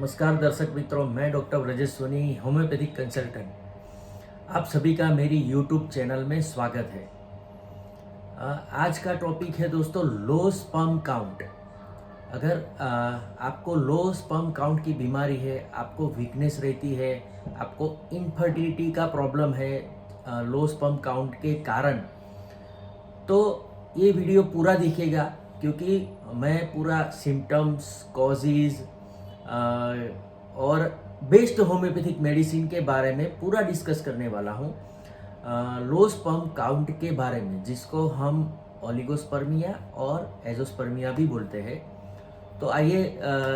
नमस्कार दर्शक मित्रों, मैं doctor Brajesh Soni, homeopathic consultant. आप सभी का मेरी यूट्यूब चैनल में स्वागत है। आज का टॉपिक है दोस्तों लो स्पर्म काउंट। अगर आपको लो स्पर्म काउंट की बीमारी है, आपको वीकनेस रहती है, आपको इनफर्टिलिटी का प्रॉब्लम है लो स्पर्म काउंट के कारण, तो ये वीडियो पूरा देखिएगा क्योंकि मैं पूरा सिम्टम्स, कॉजेज़ और बेस्ट होम्योपैथिक मेडिसिन के बारे में पूरा डिस्कस करने वाला हूँ। लो स्पर्म काउंट के बारे में, जिसको हम ओलिगोस्पर्मिया और एजोस्पर्मिया भी बोलते हैं। तो आइए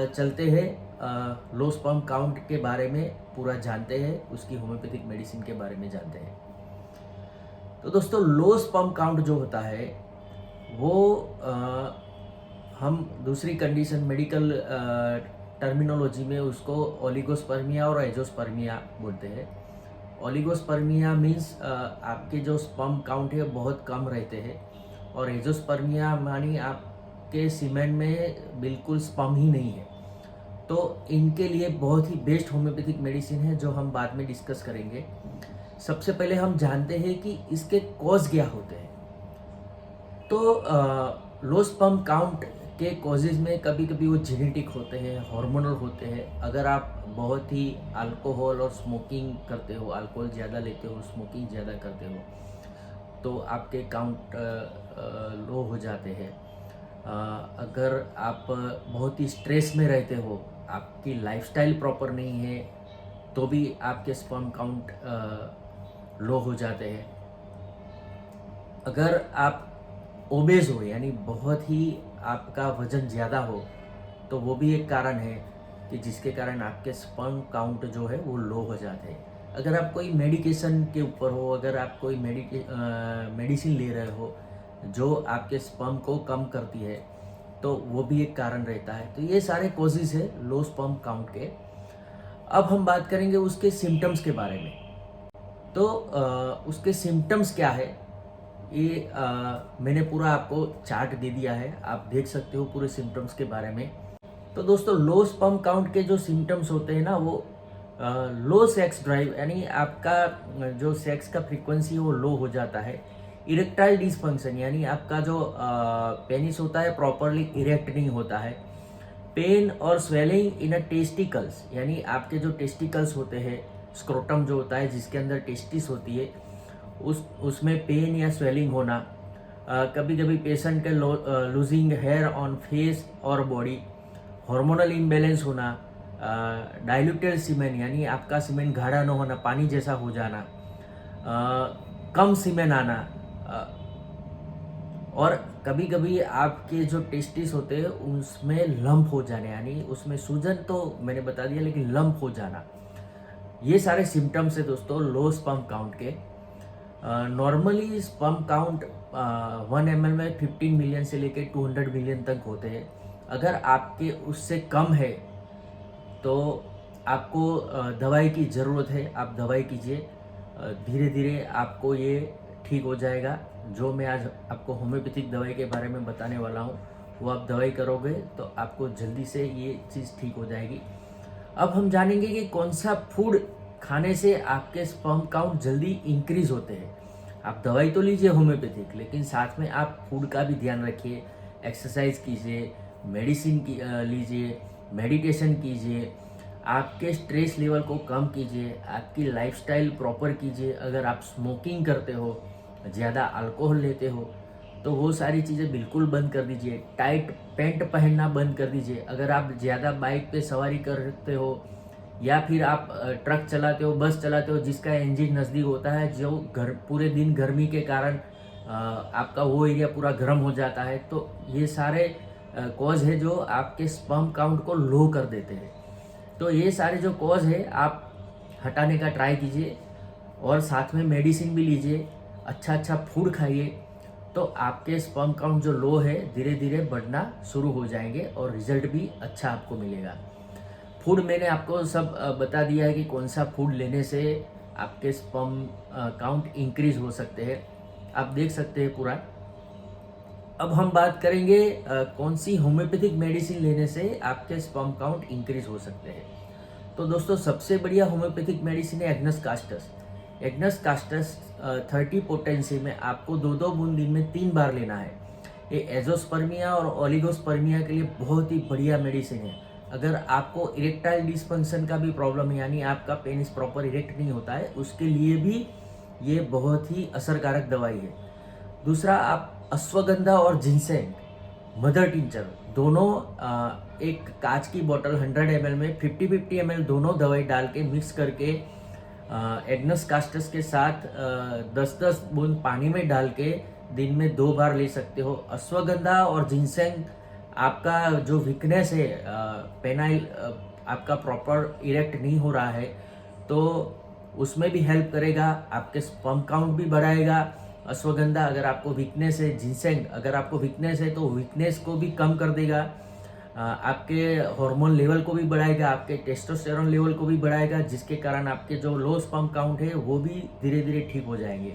चलते हैं लो स्पर्म काउंट के बारे में पूरा जानते हैं, उसकी होम्योपैथिक मेडिसिन के बारे में जानते हैं। तो दोस्तों लो स्पर्म काउंट जो होता है वो हम दूसरी कंडीशन मेडिकल टर्मिनोलॉजी में उसको ओलिगोस्पर्मिया और एजोस्पर्मिया बोलते हैं। ओलिगोस्पर्मिया मीन्स आपके जो स्पर्म काउंट है बहुत कम रहते हैं, और एजोस्पर्मिया मानी आपके सीमेन में बिल्कुल स्पर्म ही नहीं है। तो इनके लिए बहुत ही बेस्ट होम्योपैथिक मेडिसिन है जो हम बाद में डिस्कस करेंगे। सबसे पहले हम जानते हैं कि इसके कॉज क्या होते हैं। तो लो स्पर्म काउंट के कॉजेज़ में कभी कभी वो जेनेटिक होते हैं, हार्मोनल होते हैं। अगर आप बहुत ही अल्कोहल और स्मोकिंग करते हो, अल्कोहल ज़्यादा लेते हो, स्मोकिंग ज़्यादा करते हो, तो आपके काउंट लो हो जाते हैं। अगर आप बहुत ही स्ट्रेस में रहते हो, आपकी लाइफस्टाइल प्रॉपर नहीं है, तो भी आपके स्पर्म काउंट लो हो जाते हैं। अगर आप ओबेज हो, यानी बहुत ही आपका वजन ज़्यादा हो, तो वो भी एक कारण है कि जिसके कारण आपके स्पर्म काउंट जो है वो लो हो जाते हैं। अगर आप कोई मेडिकेशन के ऊपर हो, अगर आप कोई मेडिसिन ले रहे हो जो आपके स्पर्म को कम करती है, तो वो भी एक कारण रहता है। तो ये सारे कॉजेज़ है लो स्पर्म काउंट के। अब हम बात करेंगे उसके सिम्टम्स के बारे में। तो उसके सिम्टम्स क्या है, ये मैंने पूरा आपको चार्ट दे दिया है, आप देख सकते हो पूरे सिम्टम्स के बारे में। तो दोस्तों लो स्पर्म काउंट के जो सिम्टम्स होते हैं ना, वो लो सेक्स ड्राइव, यानी आपका जो सेक्स का फ्रीक्वेंसी वो लो हो जाता है। इरेक्टाइल डिसफंक्शन, यानी आपका जो पेनिस होता है प्रॉपरली इरेक्ट नहीं होता है। पेन और स्वेलिंग इन अ टेस्टिकल्स, यानी आपके जो टेस्टिकल्स होते हैं, स्क्रोटम जो होता है जिसके अंदर टेस्टिस होती है, उसमें पेन या स्वेलिंग होना। कभी कभी पेशेंट के लूजिंग हेयर ऑन फेस और बॉडी। हार्मोनल इम्बैलेंस होना। डाइल्यूटेड सीमेन, यानी आपका सीमेन गाढ़ा न होना, पानी जैसा हो जाना। कम सीमेन आना। और कभी कभी आपके जो टेस्टिस होते हैं उसमें लंप हो जाने, यानी उसमें सूजन तो मैंने बता दिया, लेकिन लंप हो जाना। ये सारे सिम्टम्स है दोस्तों लो स्पर्म काउंट के। नॉर्मली स्पर्म काउंट 1 ml में 15 मिलियन से लेकर 200 मिलियन तक होते हैं। अगर आपके उससे कम है तो आपको दवाई की ज़रूरत है, आप दवाई कीजिए। धीरे धीरे आपको ये ठीक हो जाएगा। जो मैं आज आपको होम्योपैथिक दवाई के बारे में बताने वाला हूँ, वो आप दवाई करोगे तो आपको जल्दी से ये चीज़ ठीक हो जाएगी। अब हम जानेंगे कि कौन सा फूड खाने से आपके स्पर्म काउंट जल्दी इंक्रीज होते हैं। आप दवाई तो लीजिए होम्योपैथिक, लेकिन साथ में आप फूड का भी ध्यान रखिए। एक्सरसाइज कीजिए, मेडिसिन की लीजिए, मेडिटेशन कीजिए, आपके स्ट्रेस लेवल को कम कीजिए, आपकी लाइफस्टाइल प्रॉपर कीजिए। अगर आप स्मोकिंग करते हो, ज़्यादा अल्कोहल लेते हो, तो वो सारी चीज़ें बिल्कुल बंद कर दीजिए। टाइट पैंट पहनना बंद कर दीजिए। अगर आप ज़्यादा बाइक पे सवारी करते हो या फिर आप ट्रक चलाते हो, बस चलाते हो जिसका इंजन नज़दीक होता है, जो पूरे दिन गर्मी के कारण आपका वो एरिया पूरा गर्म हो जाता है, तो ये सारे कॉज है जो आपके स्पर्म काउंट को लो कर देते हैं। तो ये सारे जो कॉज है आप हटाने का ट्राई कीजिए, और साथ में मेडिसिन भी लीजिए, अच्छा फूड खाइए, तो आपके स्पर्म काउंट जो लो है धीरे धीरे बढ़ना शुरू हो जाएंगे और रिजल्ट भी अच्छा आपको मिलेगा। फूड मैंने आपको सब बता दिया है कि कौन सा फूड लेने से आपके स्पर्म काउंट इंक्रीज हो सकते हैं, आप देख सकते हैं पूरा। अब हम बात करेंगे कौन सी होम्योपैथिक मेडिसिन लेने से आपके स्पर्म काउंट इंक्रीज हो सकते हैं। तो दोस्तों सबसे बढ़िया होम्योपैथिक मेडिसिन है agnus castus. Agnus castus 30 potency में आपको 2-2 बूंद दिन में 3 बार लेना है। ये एजोस्पर्मिया और ओलिगोस्पर्मिया के लिए बहुत ही बढ़िया मेडिसिन है। अगर आपको इरेक्टाइल डिस्फंक्शन का भी प्रॉब्लम है, यानी आपका पेनिस प्रॉपर इरेक्ट नहीं होता है, उसके लिए भी ये बहुत ही असरकारक दवाई है। दूसरा, आप अश्वगंधा और जिनसेंग मदर टिंचर दोनों एक कांच की बोतल 100 ml में 50-50 ml दोनों दवाई डाल के मिक्स करके एग्नस कास्टस के साथ 10-10 बूंद पानी में डाल के दिन में 2 बार ले सकते हो। अश्वगंधा और जिनसेंग आपका जो वीकनेस है, पेनाइल आपका प्रॉपर इरेक्ट नहीं हो रहा है, तो उसमें भी हेल्प करेगा। आपके स्पर्म काउंट भी बढ़ाएगा। अश्वगंधा अगर आपको वीकनेस है, जिनसेंग अगर आपको वीकनेस है तो वीकनेस को भी कम कर देगा। आपके हार्मोन लेवल को भी बढ़ाएगा, आपके टेस्टोस्टेरोन लेवल को भी बढ़ाएगा, जिसके कारण आपके जो लो स्पर्म काउंट है वो भी धीरे धीरे ठीक हो जाएंगे।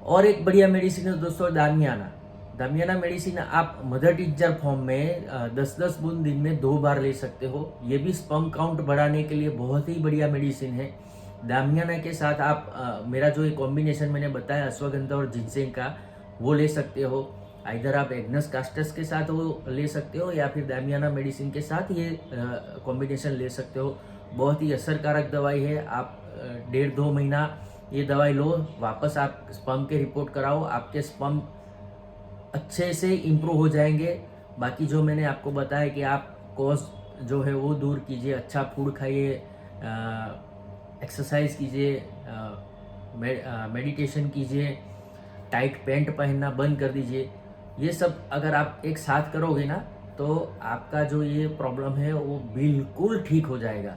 और एक बढ़िया मेडिसिन है दोस्तों दामियाना। दामियाना मेडिसिन आप मदर टिंचर फॉर्म में 10-10 बूंद दिन में 2 बार ले सकते हो। ये भी स्पर्म काउंट बढ़ाने के लिए बहुत ही बढ़िया मेडिसिन है। दामियाना के साथ आप मेरा जो एक कॉम्बिनेशन मैंने बताया अश्वगंधा और जिनसेंग का, वो ले सकते हो। इधर आप एग्नस कास्टस के साथ वो ले सकते हो या फिर दामियाना मेडिसिन के साथ ये कॉम्बिनेशन ले सकते हो। बहुत ही असरकारक दवाई है। आप 1.5-2 महीना ये दवाई लो, वापस आप स्पर्म के रिपोर्ट कराओ, आपके स्पर्म अच्छे से इम्प्रूव हो जाएंगे। बाकी जो मैंने आपको बताया कि आप कॉज जो है वो दूर कीजिए, अच्छा फूड खाइए, एक्सरसाइज कीजिए, मेडिटेशन कीजिए, टाइट पैंट पहनना बंद कर दीजिए। ये सब अगर आप एक साथ करोगे ना, तो आपका जो ये प्रॉब्लम है वो बिल्कुल ठीक हो जाएगा।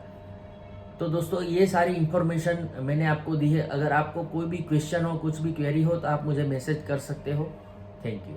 तो दोस्तों ये सारी इन्फॉर्मेशन मैंने आपको दी है। अगर आपको कोई भी क्वेश्चन हो, कुछ भी क्वेरी हो, तो आप मुझे मैसेज कर सकते हो। Thank you.